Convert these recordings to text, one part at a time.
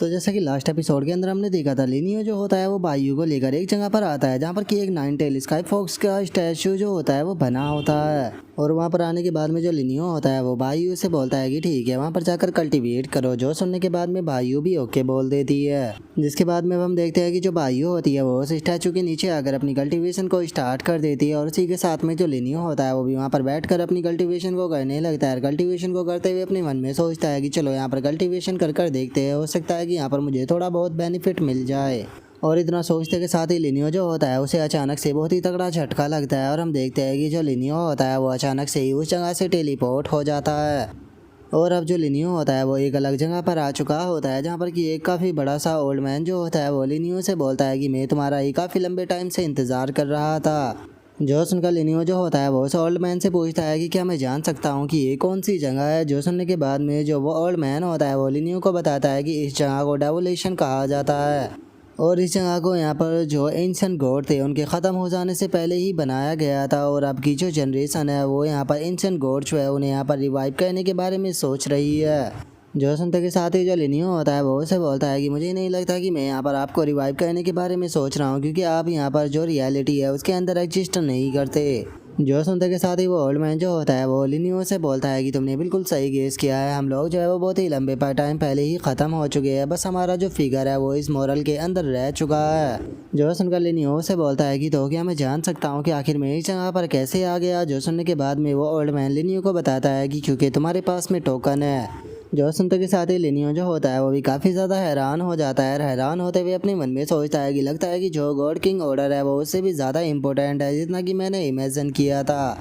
तो जैसा कि लास्ट एपिसोड के अंदर हमने देखा था, लिनियो जो होता है वो बायू को लेकर एक जगह पर आता है जहाँ पर कि एक नाइन टेल स्काई फॉक्स का स्टैचू जो होता है वो बना होता है। और वहाँ पर आने के बाद में जो लिनियो होता है वो बायू से बोलता है कि ठीक है वहाँ पर जाकर कल्टीवेट करो, जो सुनने के बाद में बायू भी ओके बोल देती है। जिसके बाद में हम देखते हैं कि जो बायू होती है वो उस स्टैचू के नीचे आकर अपनी कल्टीवेशन को स्टार्ट कर देती है और उसी के साथ में जो लिनियो होता है वो भी वहाँ पर बैठकर अपनी कल्टीवेशन को करने लगता है। कल्टीवेशन को करते हुए अपने मन में सोचता है कि चलो यहाँ पर कल्टीवेशन कर देखते हैं, हो सकता है कि यहाँ पर मुझे थोड़ा बहुत बेनिफिट मिल जाए। और इतना सोचते के साथ ही लिनियो जो होता है उसे अचानक से बहुत ही तगड़ा झटका लगता है और हम देखते हैं कि जो लिनियो होता है वो अचानक से ही उस जगह से टेलीपोर्ट हो जाता है। और अब जो लिनियो होता है वो एक अलग जगह पर आ चुका होता है जहाँ पर कि एक काफ़ी बड़ा सा ओल्ड मैन जो होता है वो लिनियो से बोलता है कि मैं तुम्हारा ही काफ़ी लंबे टाइम से इंतज़ार कर रहा था। जो सुनकर लिनियो जो होता है वो उस ओल्ड मैन से पूछता है कि क्या मैं जान सकता हूँ कि ये कौन सी जगह है। जो सुनने के बाद में जो वो ओल्ड मैन होता है वो लिनियो को बताता है कि इस जगह को डेवोलेशन कहा जाता है और इस जगह को यहाँ पर जो एंशिएंट गॉड थे उनके ख़त्म हो जाने से पहले ही बनाया गया था। और अब की जो जनरेशन है वो यहाँ पर एंशिएंट गॉड जो है उन्हें यहाँ पर रिवाइव करने के बारे में सोच रही है। जो सुनते के साथ ही जो लिनियो होता है वो उसे बोलता है कि मुझे नहीं लगता कि मैं यहाँ पर आपको रिवाइव करने के बारे में सोच रहा हूँ, क्योंकि आप यहाँ पर जो रियलिटी है उसके अंदर एग्जिस्ट नहीं करते। जो सुनते के साथ ही वो ओल्ड मैन जो होता है वो लिनियो से बोलता है कि तुमने बिल्कुल सही गेस किया है, हम लोग जो है वो बहुत ही लंबे टाइम पहले ही ख़त्म हो चुके हैं, बस हमारा जो फिगर है वो इस मॉरल के अंदर रह चुका है। जो सुनकर लिनियो से बोलता है कि तो क्या मैं जान सकता हूँ कि आखिर मैं इस जगह पर कैसे आ गया। जो सुनने के बाद में वो ओल्ड मैन लिनियो को बताता है कि क्योंकि तुम्हारे पास में टोकन है। जो सुनते के साथ ही लिनियो जो होता है वो भी काफ़ी ज़्यादा हैरान हो जाता है। हैरान होते हुए अपने मन में सोचता है कि लगता है कि जो गॉड किंग ऑर्डर है वो उससे भी ज़्यादा इम्पोर्टेंट है जितना कि मैंने इमेजिन किया था।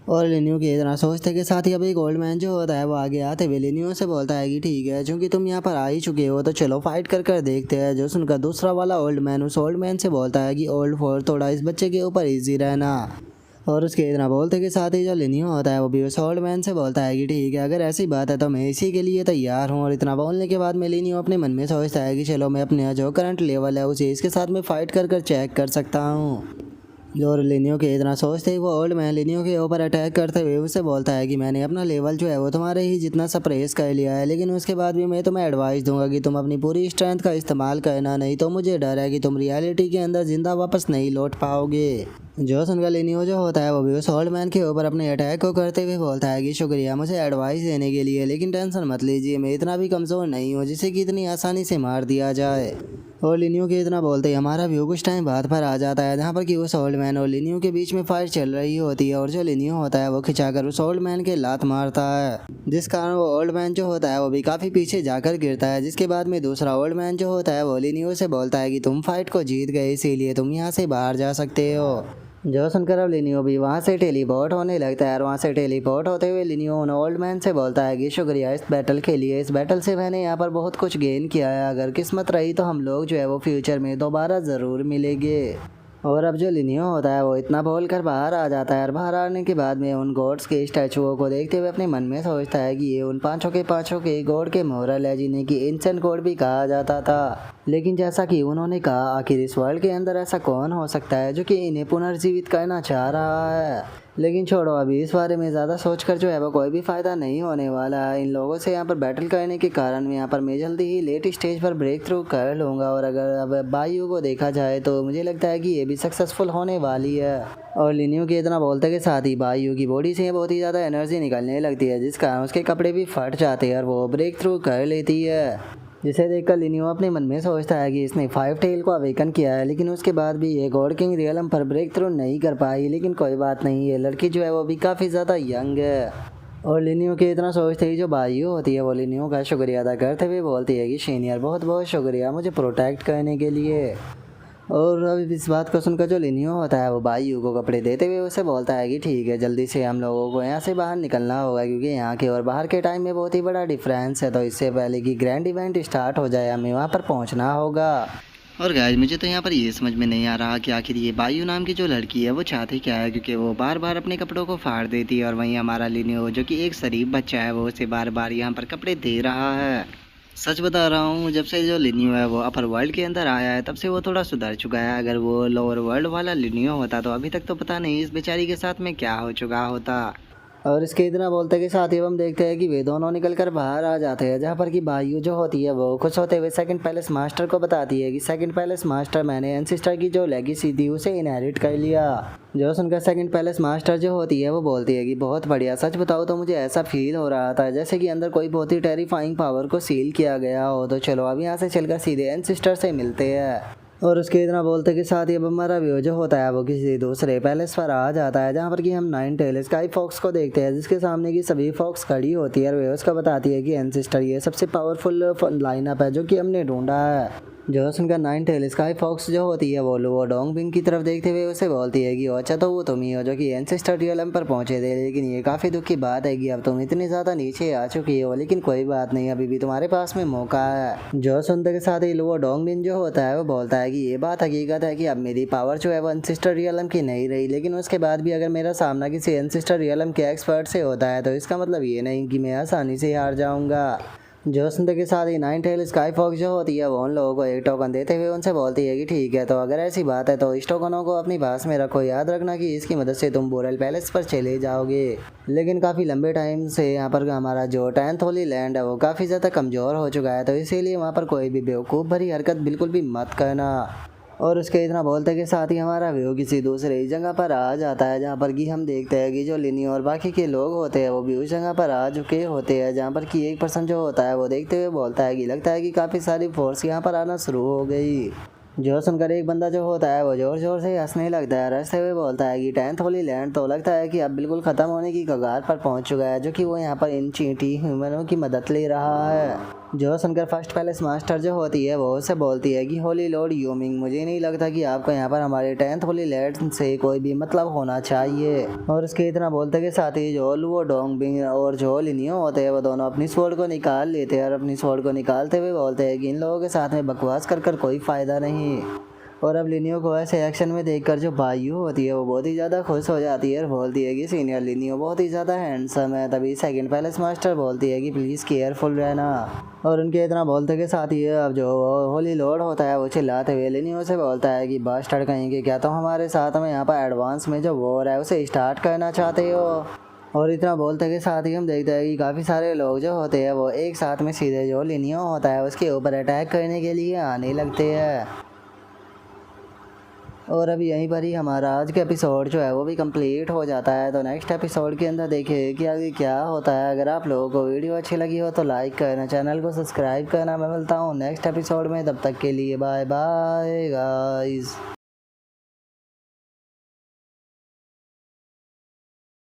और लिनियो की इतना सोचते के साथ ही अब एक ओल्ड मैन जो होता है वो आगे आते हुए लिनियो से बोलता है कि ठीक है चूँकि तुम यहाँ पर आ ही चुके हो तो चलो फाइट कर देखते हैं। जो सुनकर दूसरा वाला ओल्ड मैन उस ओल्ड मैन से बोलता है कि ओल्ड फॉर थोड़ा इस बच्चे के ऊपर ईजी रहना। और उसके इतना बोलते के साथ ही जो लिनियो होता है वो भी उस ओल्ड मैन से बोलता है कि ठीक है अगर ऐसी बात है तो मैं इसी के लिए तैयार हूँ। और इतना बोलने के बाद में लिनियो अपने मन में सोचता है कि चलो मैं अपने जो करंट लेवल है उसे इसके साथ में फ़ाइट कर चेक कर सकता हूँ। जो लिनियो के इतना सोचते ही वो ओल्ड मैन लिनियो के ऊपर अटैक करते हुए उससे बोलता है कि मैंने अपना लेवल जो है वो तुम्हारे ही जितना सप्रेस कर लिया है, लेकिन उसके बाद भी मैं तुम्हें एडवाइस दूंगा कि तुम अपनी पूरी स्ट्रेंथ का इस्तेमाल करना, नहीं तो मुझे डर है कि तुम रियलिटी के अंदर जिंदा वापस नहीं लौट पाओगे। जो सुनकर लिनियो जो होता है वो भी उस ओल्ड मैन के ऊपर अपने अटैक को करते हुए बोलता है कि शुक्रिया मुझे एडवाइस देने के लिए, लेकिन टेंशन मत लीजिए, मैं इतना भी कमज़ोर नहीं हूँ जिसे कि इतनी आसानी से मार दिया जाए। और लिनियो के इतना बोलते ही हमारा व्यू कुछ टाइम बाद पर आ जाता है जहाँ पर कि उस ओल्ड मैन और लिनियो के बीच में फाइट चल रही होती है। और जो लिनियो होता है वो खिंचाकर उस ओल्ड मैन के लात मारता है, जिस कारण वो ओल्ड मैन जो होता है वो भी काफ़ी पीछे जाकर गिरता है। जिसके बाद में दूसरा ओल्ड मैन जो होता है वो लिनियो से बोलता है कि तुम फाइट को जीत गए इसीलिए तुम यहाँ से बाहर जा सकते हो। जो सुनकर अब लिनियो भी वहाँ से टेलीपोर्ट होने लगता है और वहाँ से टेलीपोर्ट होते हुए लिनियो उन ओल्ड मैन से बोलता है कि शुक्रिया इस बैटल के लिए, इस बैटल से मैंने यहाँ पर बहुत कुछ गेन किया है, अगर किस्मत रही तो हम लोग जो है वो फ्यूचर में दोबारा ज़रूर मिलेंगे। और अब जो लिनियो होता है वो इतना बोल कर बाहर आ जाता है और बाहर आने के बाद में उन गॉड्स के स्टैचुओं को देखते हुए अपने मन में सोचता है कि ये उन पाँचों के गॉड के मोरल है जिन्हें कि एंशिएंट गॉड भी कहा जाता था। लेकिन जैसा कि उन्होंने कहा आखिर इस वर्ल्ड के अंदर ऐसा कौन हो सकता है जो कि इन्हें पुनर्जीवित करना चाह रहा है। लेकिन छोड़ो अभी इस बारे में ज़्यादा सोचकर जो है वो कोई भी फ़ायदा नहीं होने वाला है। इन लोगों से यहाँ पर बैटल करने के कारण यहाँ पर मैं जल्दी ही लेट स्टेज पर ब्रेक थ्रू कर लूँगा। और अगर अब बायू को देखा जाए तो मुझे लगता है कि ये भी सक्सेसफुल होने वाली है। और लिनियो के इतना बोलते के साथ ही बायू की बॉडी से बहुत ही ज़्यादा एनर्जी निकलने लगती है, जिस कारण उसके कपड़े भी फट जाते हैं और वो ब्रेक थ्रू कर लेती है। जिसे देखकर लिनियो अपने मन में सोचता है कि इसने 5 टेल को अवेकन किया है, लेकिन उसके बाद भी ये गॉड किंग रियलम पर ब्रेक थ्रू नहीं कर पाई। लेकिन कोई बात नहीं, ये लड़की जो है वो भी काफ़ी ज़्यादा यंग है। और लिनियो के इतना सोचते ही जो बायू होती है वो लिनियो का शुक्रिया अदा करते हुए बोलती है कि सीनियर बहुत बहुत शुक्रिया मुझे प्रोटेक्ट करने के लिए। और अब इस बात को सुनकर जो लिनियो होता है वो बायू को कपड़े देते हुए उसे बोलता है कि ठीक है जल्दी से हम लोगों को यहाँ से बाहर निकलना होगा, क्योंकि यहाँ के और बाहर के टाइम में बहुत ही बड़ा डिफरेंस है, तो इससे पहले कि ग्रैंड इवेंट स्टार्ट हो जाए हमें वहाँ पर पहुँचना होगा। और गाइस मुझे तो यहाँ पर ये समझ में नहीं आ रहा कि आखिर ये बायू नाम की जो लड़की है वो चाहती क्या है, क्योंकि वो बार बार अपने कपड़ों को फाड़ देती है और वहीं हमारा लिनियो जो कि एक शरीफ बच्चा है वो उसे बार बार यहाँ पर कपड़े दे रहा है। सच बता रहा हूँ, जब से जो लिनियो है वो अपर वर्ल्ड के अंदर आया है तब से वो थोड़ा सुधर चुका है। अगर वो लोअर वर्ल्ड वाला लिनियो होता तो अभी तक तो पता नहीं इस बेचारी के साथ में क्या हो चुका होता। और इसके इतना बोलते के साथ ही हम देखते हैं कि वे दोनों निकल कर बाहर आ जाते हैं, जहाँ पर कि बायु जो होती है वो खुश होते हुए सेकंड पैलेस मास्टर को बताती है कि सेकंड पैलेस मास्टर, मैंने एंसिस्टर की जो लेगेसी थी उसे इनहेरिट कर लिया। जो सुनकर सेकंड पैलेस मास्टर जो होती है वो बोलती है कि बहुत बढ़िया, सच बताओ तो मुझे ऐसा फील हो रहा था जैसे कि अंदर कोई बहुत ही टेरिफाइंग पावर को सील किया गया हो। तो चलो अब यहाँ से चलकर सीधे एंसिस्टर से मिलते हैं। और उसके इतना बोलते के साथ ही अब हमारा व्यू जो होता है वो किसी दूसरे पैलेस पर आ जाता है, जहाँ पर कि हम नाइन टेल स्काई फॉक्स को देखते हैं, जिसके सामने की सभी फॉक्स खड़ी होती है और वे उसका बताती है कि एंसिस्टर ये सबसे पावरफुल लाइनअप है जो कि हमने ढूंढा है। जो सुनकर नाइन टेल स्काई फॉक्स जो होती है वो लुओ डोंगबिंग की तरफ देखते हुए उसे बोलती है कि अच्छा तो वो तुम ही हो जो कि एंसेस्टर रियलम पर पहुंचे थे, लेकिन ये काफ़ी दुख की बात है कि अब तुम इतनी ज़्यादा नीचे आ चुकी हो, लेकिन कोई बात नहीं, अभी भी तुम्हारे पास में मौका है। जो सुनते के साथ ही लुओ डोंगबिंग जो होता है वो बोलता है कि ये बात हकीकत है कि अब मेरी पावर जो है वो एंसेस्टर रियलम की नहीं रही, लेकिन उसके बाद भी अगर मेरा सामना किसी एंसेस्टर रियलम के एक्सपर्ट से होता है तो इसका मतलब ये नहीं कि मैं आसानी से हार जाऊँगा। जो सुनते के साथ ही नाइन टेल स्काई फॉक्स जो होती है वो उन लोगों को एक टोकन देते हुए उनसे बोलती है कि ठीक है, तो अगर ऐसी बात है तो इस टोकनों को अपनी पास में रखो, याद रखना कि इसकी मदद से तुम बोरेल पैलेस पर चले जाओगे। लेकिन काफ़ी लंबे टाइम से यहाँ पर हमारा जो 10th होली लैंड है वो काफ़ी ज़्यादा कमज़ोर हो चुका है, तो इसीलिए वहाँ पर कोई भी बेवकूफ़ भरी हरकत बिल्कुल भी मत करना। और उसके इतना बोलते के साथ ही हमारा व्यू किसी दूसरी जगह पर आ जाता है, जहाँ पर कि हम देखते हैं कि जो लिनी और बाकी के लोग होते हैं वो भी उस जगह पर आ चुके होते हैं, जहाँ पर कि एक पर्सन जो होता है वो देखते हुए बोलता है कि लगता है कि काफ़ी सारी फोर्स यहाँ पर आना शुरू हो गई। जो सुनकर एक बंदा जो होता है वो ज़ोर ज़ोर से हंसने लगता है, हंसते हुए बोलता है कि 10th होली लैंड तो लगता है कि अब बिल्कुल ख़त्म होने की कगार पर पहुंच चुका है, जो कि वो यहाँ पर इन चींटी ह्यूमनों की मदद ले रहा है। जो सुनकर फर्स्ट पैलेस मास्टर जो होती है वो उससे बोलती है कि होली लॉर्ड यूमिंग, मुझे नहीं लगता कि आपको यहाँ पर हमारे 10th होली लैंड से कोई भी मतलब होना चाहिए। और उसके इतना बोलते के साथ ही जो लुओ डोंगबिंग और जो लिनियो होते हैं वो दोनों अपनी स्वॉर्ड को निकाल लेते हैं और अपनी स्वॉर्ड को निकालते हुए बोलते हैं कि इन लोगों के साथ में बकवास कर कोई फ़ायदा नहीं। और अब लिनियो को ऐसे एक्शन में देखकर जो बायू होती है वो बहुत ही ज़्यादा खुश हो जाती है और बोलती है कि सीनियर लिनियो बहुत ही ज़्यादा हैंडसम है। तभी सेकंड पैलेस मास्टर बोलती है कि प्लीज़ केयरफुल रहना। और उनके इतना बोलते के साथ ही अब जो होली लॉर्ड होता है वो चिल्लाते हुए लिनियो से बोलता है कि बास्टर्ड कहेंगे, क्या तो हमारे साथ में यहाँ पर एडवांस में जो वॉर है उसे स्टार्ट करना चाहते हो। और इतना बोलते के साथ ही हम देखते हैं कि काफ़ी सारे लोग जो होते हैं वो एक साथ में सीधे जो लिनियो होता है उसके ऊपर अटैक करने के लिए आने लगते हैं। और अभी यहीं पर ही हमारा आज का एपिसोड जो है वो भी कंप्लीट हो जाता है। तो नेक्स्ट एपिसोड के अंदर देखिए कि आगे क्या होता है। अगर आप लोगों को वीडियो अच्छी लगी हो तो लाइक करना, चैनल को सब्सक्राइब करना। मैं मिलता हूँ नेक्स्ट एपिसोड में, तब तक के लिए बाय बाय गाइस।